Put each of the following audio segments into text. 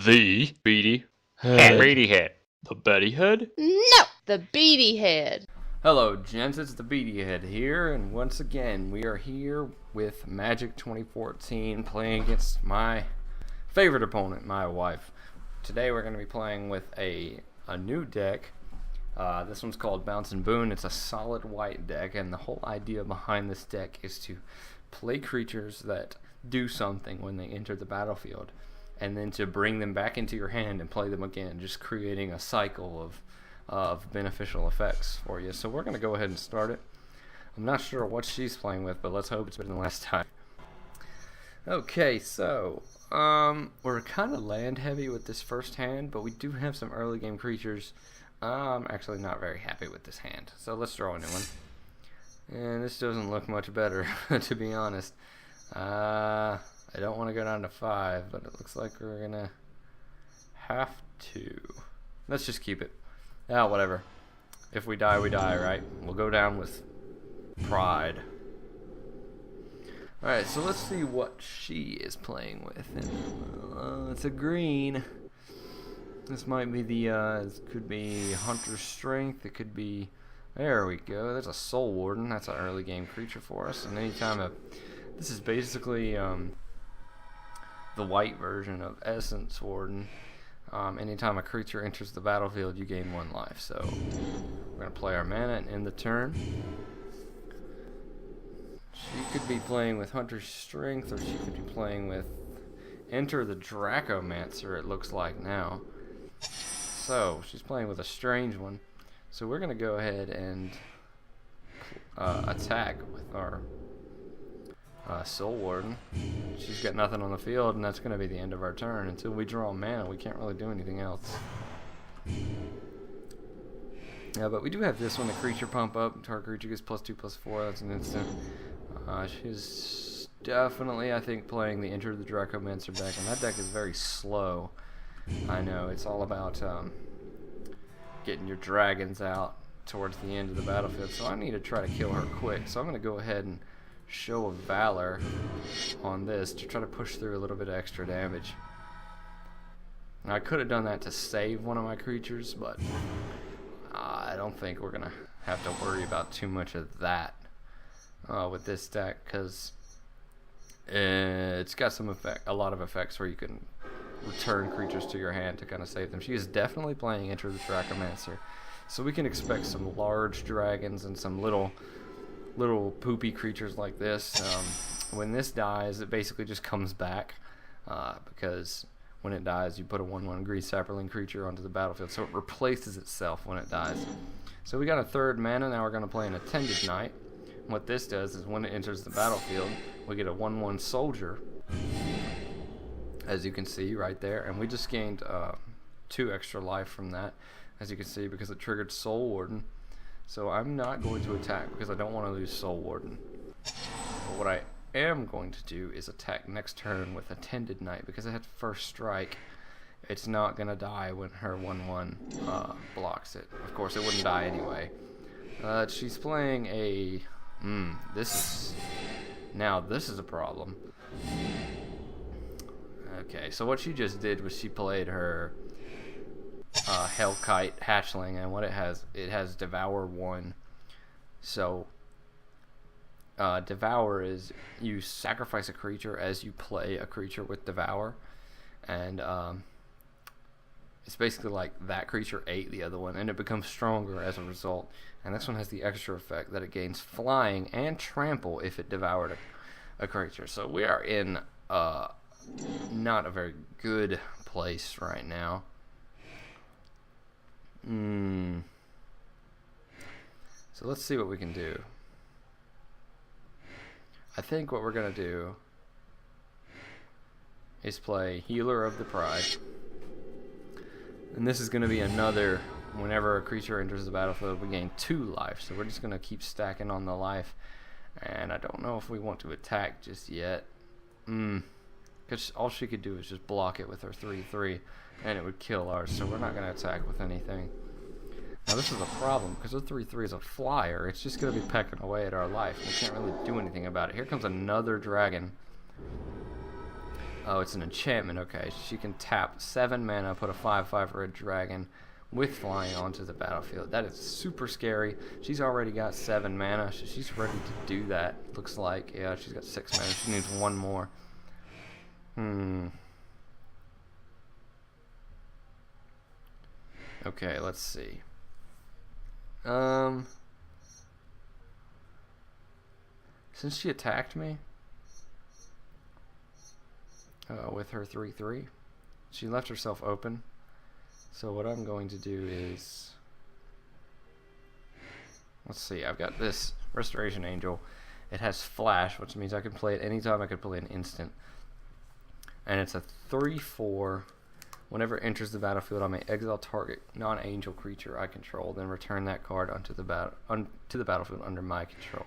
The Beady Head. Beady Head. The Betty Head? No, the Beady Head. Hello, gents. It's the Beady Head here, and once again, we are here with Magic 2014 playing against my favorite opponent, my wife. Today, we're going to be playing with a new deck. This one's called Bounce&Boon. It's a solid white deck, and the whole idea behind this deck is to play creatures that do something when they enter the battlefield, and then to bring them back into your hand and play them again, just creating a cycle of beneficial effects for you. So we're going to go ahead and start it. I'm not sure what she's playing with, but let's hope it's better than last time. Okay, so we're kind of land heavy with this first hand, but we do have some early game creatures. I'm actually not very happy with this hand, so let's draw a new one. And this doesn't look much better, to be honest. I don't want to go down to 5, but it looks like we're gonna have to. Let's just keep it. Ah, whatever. If we die, we die, right? We'll go down with pride. Alright, so let's see what she is playing with. And, it's a green. This might be the, it could be Hunter's Strength. It could be, there we go. There's a Soul Warden. That's an early game creature for us. And anytime this is basically, the white version of Essence Warden. Anytime a creature enters the battlefield, you gain 1 life. So we're going to play our mana and end the turn. She could be playing with Hunter's Strength, or she could be playing with Enter the Dracomancer, it looks like now. So she's playing with a strange one. So we're going to go ahead and attack with our Soul Warden. She's got nothing on the field, and that's going to be the end of our turn. Until we draw mana, we can't really do anything else. Yeah, but we do have this one, the creature pump up. Target creature gets +2/+4. That's an instant. She's definitely, I think, playing the Enter the Dracomancer deck, and that deck is very slow. I know, it's all about getting your dragons out towards the end of the battlefield, so I need to try to kill her quick. So I'm going to go ahead and show of Valor on this to try to push through a little bit of extra damage. Now, I could have done that to save one of my creatures, but I don't think we're gonna have to worry about too much of that with this deck, because it's got a lot of effects where you can return creatures to your hand to kind of save them. She is definitely playing Enter the Dracomancer, so we can expect some large dragons and some little poopy creatures like this. When this dies, it basically just comes back, because when it dies, you put a 1/1 green sapperling creature onto the battlefield, so it replaces itself when it dies. So we got a 3rd mana. Now we're going to play an Attended Knight. What this does is when it enters the battlefield, we get a 1/1 soldier, as you can see right there, and we just gained 2 extra life from that, as you can see, because it triggered Soul Warden. So I'm not going to attack because I don't want to lose Soul Warden. But what I am going to do is attack next turn with Attended Knight, because it had first strike. It's not going to die when her 1/1 blocks it. Of course, it wouldn't die anyway. She's playing a... this is a problem. Okay, so what she just did was she played her Hellkite Hatchling, and what it has Devour 1. So Devour is you sacrifice a creature as you play a creature with Devour, and it's basically like that creature ate the other one, and it becomes stronger as a result. And this one has the extra effect that it gains flying and trample if it devoured a creature. So we are in not a very good place right now. So let's see what we can do. I think what we're going to do is play Healer of the Pride. And this is going to be another, whenever a creature enters the battlefield, we gain 2 life. So we're just going to keep stacking on the life. And I don't know if we want to attack just yet. Because all she could do is just block it with her 3/3, and it would kill ours. So we're not going to attack with anything. Now this is a problem, because the 3/3 is a flyer. It's just going to be pecking away at our life. We can't really do anything about it. Here comes another dragon. Oh, it's an enchantment. Okay, she can tap 7 mana, put a 5/5 for a dragon with flying onto the battlefield. That is super scary. She's already got 7 mana. She's ready to do that. Looks like. Yeah, she's got 6 mana. She needs 1 more. Okay, let's see. Since she attacked me with her 3/3, she left herself open. So what I'm going to do is, let's see, I've got this Restoration Angel. It has flash, which means I can play it anytime. I could play an instant. And it's a 3/4. Whenever it enters the battlefield, I may exile target non-angel creature I control, then return that card onto the battlefield under my control.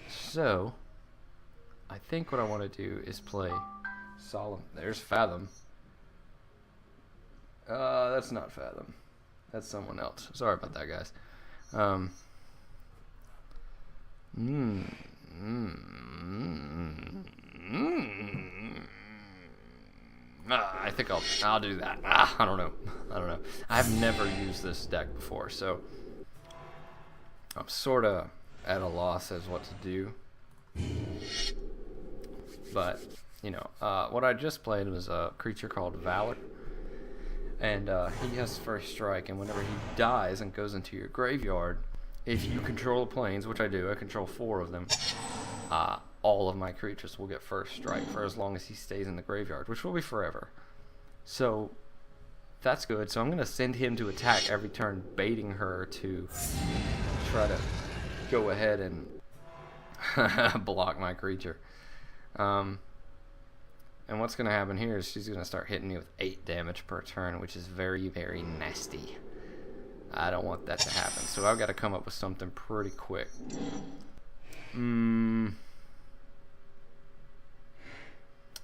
So, I think what I want to do is play Solemn. There's Fathom. That's not Fathom. That's someone else. Sorry about that, guys. I think I'll do that. I don't know. I've never used this deck before, so I'm sort of at a loss as what to do. But you know, what I just played was a creature called Valor, and he has first strike. And whenever he dies and goes into your graveyard, if you control the planes, which I do, I control 4 of them. All of my creatures will get first strike for as long as he stays in the graveyard, which will be forever. So that's good. So I'm going to send him to attack every turn, baiting her to try to go ahead and block my creature. And what's going to happen here is she's going to start hitting me with 8 damage per turn, which is very, very nasty. I don't want that to happen. So I've got to come up with something pretty quick.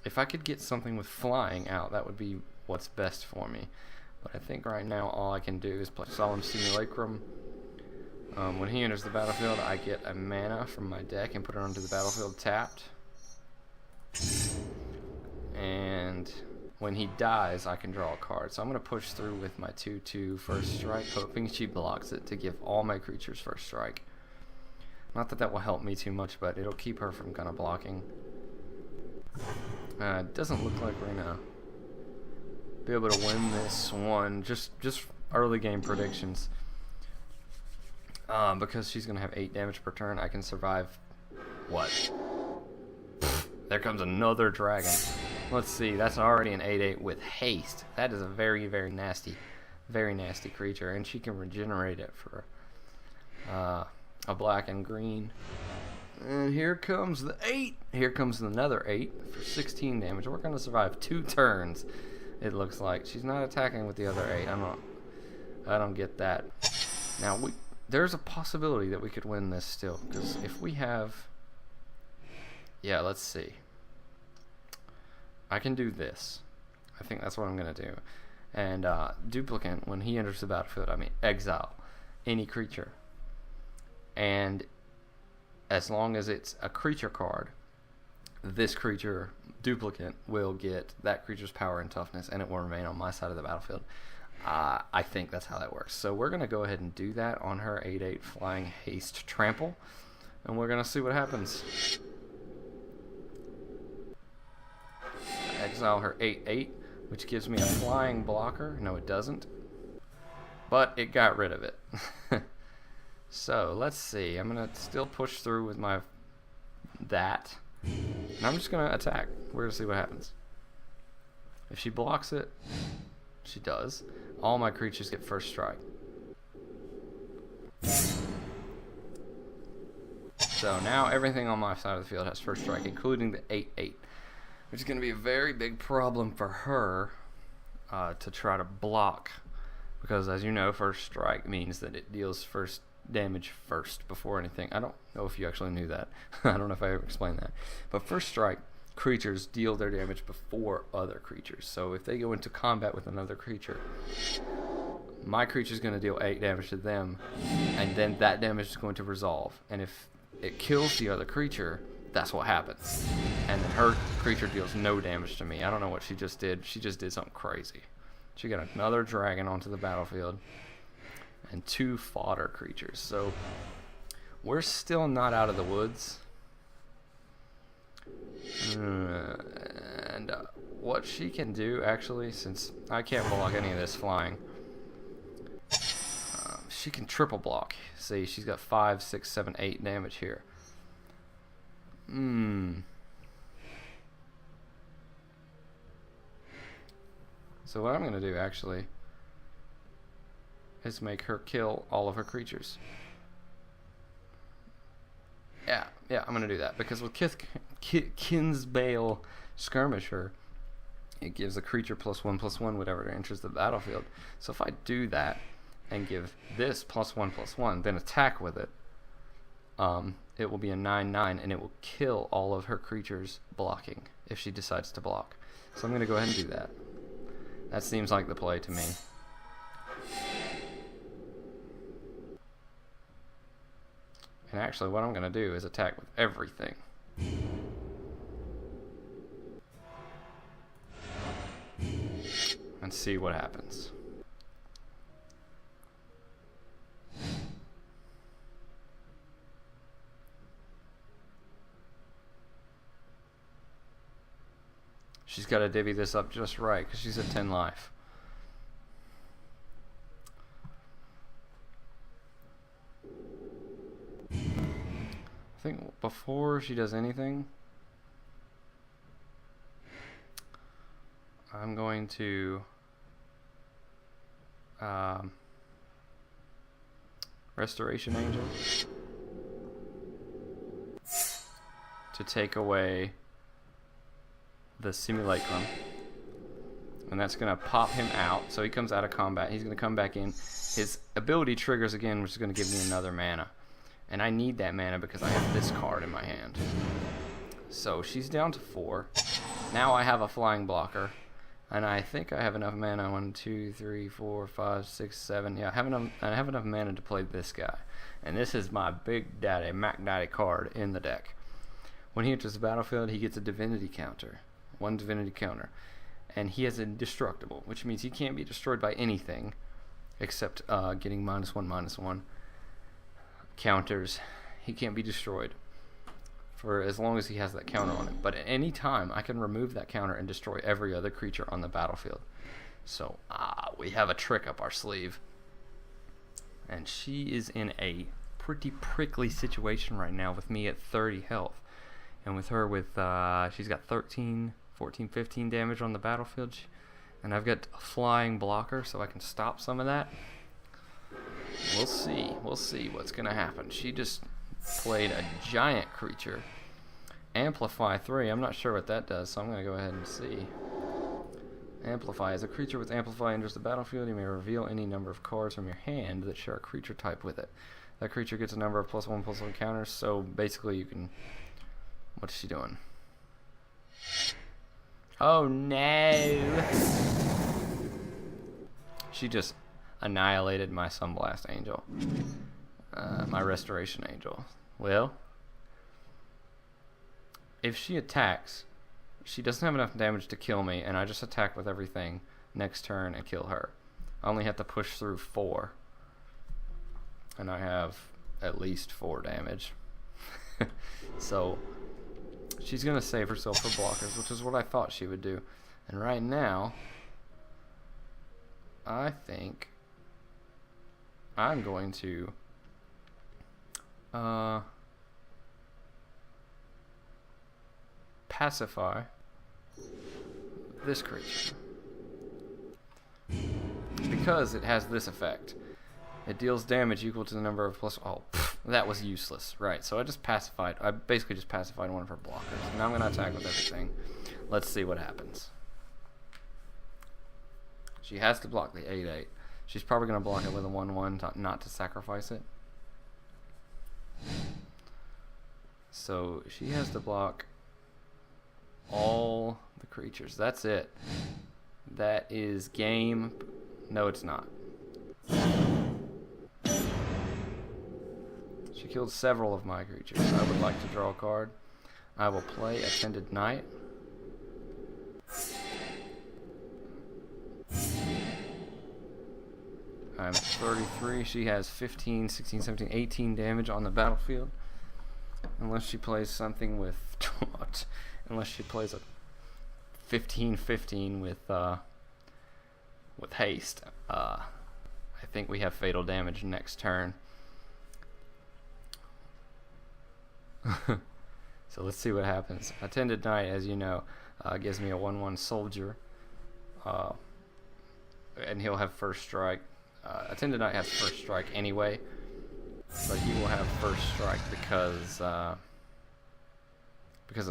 If I could get something with flying out, that would be what's best for me. But I think right now all I can do is play Solemn Simulacrum. When he enters the battlefield, I get a mana from my deck and put it onto the battlefield tapped. And when he dies, I can draw a card. So I'm going to push through with my 2/2 first strike, hoping she blocks it to give all my creatures first strike. Not that that will help me too much, but it'll keep her from kind of blocking. It doesn't look like we're gonna be able to win this one. Just early game predictions. Because she's gonna have 8 damage per turn, I can survive. What? There comes another dragon. Let's see. That's already an 8/8 with haste. That is a very, very nasty creature, and she can regenerate it for a black and green. And here comes the 8. Here comes another 8 for 16 damage. We're going to survive 2 turns, it looks like. She's not attacking with the other 8. I don't get that. Now, there's a possibility that we could win this still. Because if we have... Yeah, let's see. I can do this. I think that's what I'm going to do. And duplicate, when he enters the battlefield, I mean exile any creature. And as long as it's a creature card, this creature duplicate will get that creature's power and toughness, and it will remain on my side of the battlefield. I think that's how that works. So we're going to go ahead and do that on her 8/8 flying haste trample, and we're going to see what happens. Exile her 8/8, which gives me a flying blocker. No, it doesn't. But it got rid of it. So, let's see. I'm going to still push through with my that. And I'm just going to attack. We're going to see what happens. If she blocks it, she does. All my creatures get first strike. So now everything on my side of the field has first strike, including the 8/8. Which is going to be a very big problem for her to try to block. Because as you know, first strike means that it deals first damage first before anything. I don't know if you actually knew that. I don't know if I ever explained that. But first strike creatures deal their damage before other creatures. So if they go into combat with another creature, my creature is going to deal 8 damage to them, and then that damage is going to resolve. And if it kills the other creature, that's what happens. and then her creature deals no damage to me. I don't know what she just did. She just did something crazy. She got another dragon onto the battlefield and 2 fodder creatures. So we're still not out of the woods. And what she can do, actually, since I can't block any of this flying, she can triple block. See, she's got 5, 6, 7, 8 damage here. So what I'm going to do, actually, is make her kill all of her creatures. Yeah, I'm going to do that. Because with Kinsbale Skirmisher, it gives a creature +1/+1 whenever it enters the battlefield. So if I do that and give this +1/+1, then attack with it, it will be a 9/9, and it will kill all of her creatures blocking if she decides to block. So I'm going to go ahead and do that. That seems like the play to me. And actually what I'm going to do is attack with everything. And see what happens. She's got to divvy this up just right because she's at 10 life. I think before she does anything, I'm going to Restoration Angel to take away the Simulacrum, and that's going to pop him out, so he comes out of combat. He's going to come back in. His ability triggers again, which is going to give me another mana, and I need that mana because I have this card in my hand. So she's down to 4. Now I have a flying blocker, and I think I have enough mana. 1, 2, 3, 4, 5, 6, 7. Yeah, I have enough mana to play this guy, and this is my big daddy, Mac Daddy card in the deck. When he enters the battlefield, he gets a divinity counter. 1 divinity counter, and he has indestructible, which means he can't be destroyed by anything except getting -1/-1 counters. He can't be destroyed for as long as he has that counter on it, but at any time I can remove that counter and destroy every other creature on the battlefield. So we have a trick up our sleeve, and she is in a pretty prickly situation right now with me at 30 health, and with her with she's got 13, 14, 15 damage on the battlefield, and I've got a flying blocker, so I can stop some of that. We'll see what's gonna happen. She just played a giant creature, Amplify 3. I'm not sure what that does, so I'm gonna go ahead and see. Amplify. As a creature with Amplify enters the battlefield, you may reveal any number of cards from your hand that share a creature type with it. That creature gets a number of +1/+1 counters, so basically you can... What's she doing? Oh no! She just annihilated my Sunblast Angel. My Restoration Angel. Well, if she attacks, she doesn't have enough damage to kill me, and I just attack with everything next turn and kill her. I only have to push through 4. And I have at least 4 damage. So she's going to save herself for blockers, which is what I thought she would do. And right now, I think I'm going to pacify this creature, because it has this effect. It deals damage equal to the number of plus... Oh, that was useless. Right, so I basically just pacified one of her blockers. Now I'm going to attack with everything. Let's see what happens. She has to block the 8/8. She's probably going to block it with a 1/1 not to sacrifice it. So she has to block all the creatures. That's it. That is game. No, it's not. She killed several of my creatures. I would like to draw a card. I will play Attended Night. I'm 33. She has 15, 16, 17, 18 damage on the battlefield. Unless she plays something with... unless she plays a 15-15 with haste. I think we have fatal damage next turn. So let's see what happens. Attended Night, as you know, gives me a 1/1 soldier. And he'll have first strike. Attended Night has first strike anyway, but he will have first strike because of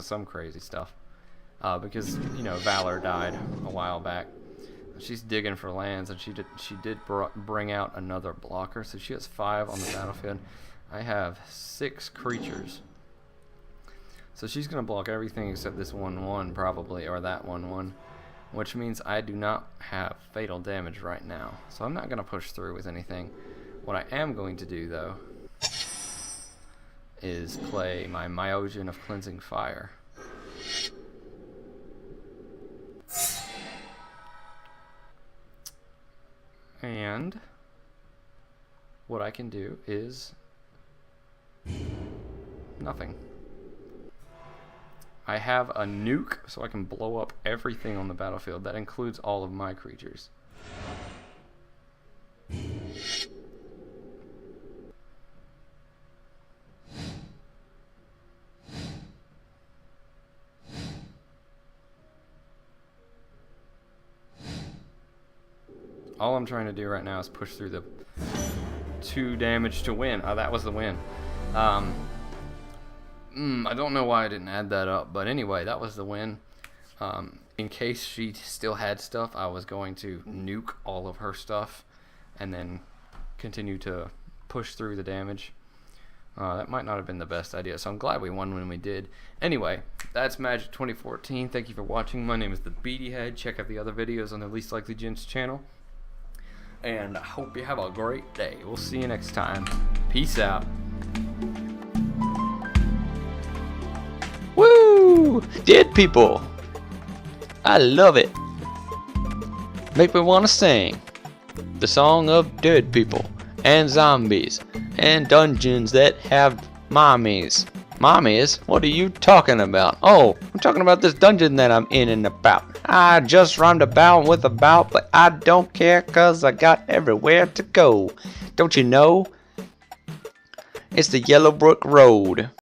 some crazy stuff. Because you know, Valor died a while back. She's digging for lands, and she did bring out another blocker, so she has 5 on the battlefield. I have 6 creatures, so she's gonna block everything except this 1/1 probably, or that 1/1. Which means I do not have fatal damage right now. So I'm not going to push through with anything. What I am going to do, though, is play my Myosian of Cleansing Fire. And what I can do is nothing. I have a nuke, so I can blow up everything on the battlefield. That includes all of my creatures. All I'm trying to do right now is push through the 2 damage to win. Oh, that was the win. I don't know why I didn't add that up, but anyway, that was the win. In case she still had stuff, I was going to nuke all of her stuff and then continue to push through the damage. That might not have been the best idea, so I'm glad we won when we did. Anyway, that's Magic 2014. Thank you for watching. My name is the Beady Head. Check out the other videos on the Least Likely Gents channel. And I hope you have a great day. We'll see you next time. Peace out. Woo! Dead people. I love it. Make me want to sing the song of dead people and zombies and dungeons that have mommies. Mommies? What are you talking about? Oh, I'm talking about this dungeon that I'm in and about. I just rhymed about with about, but I don't care cause I got everywhere to go. Don't you know? It's the Yellowbrook Road.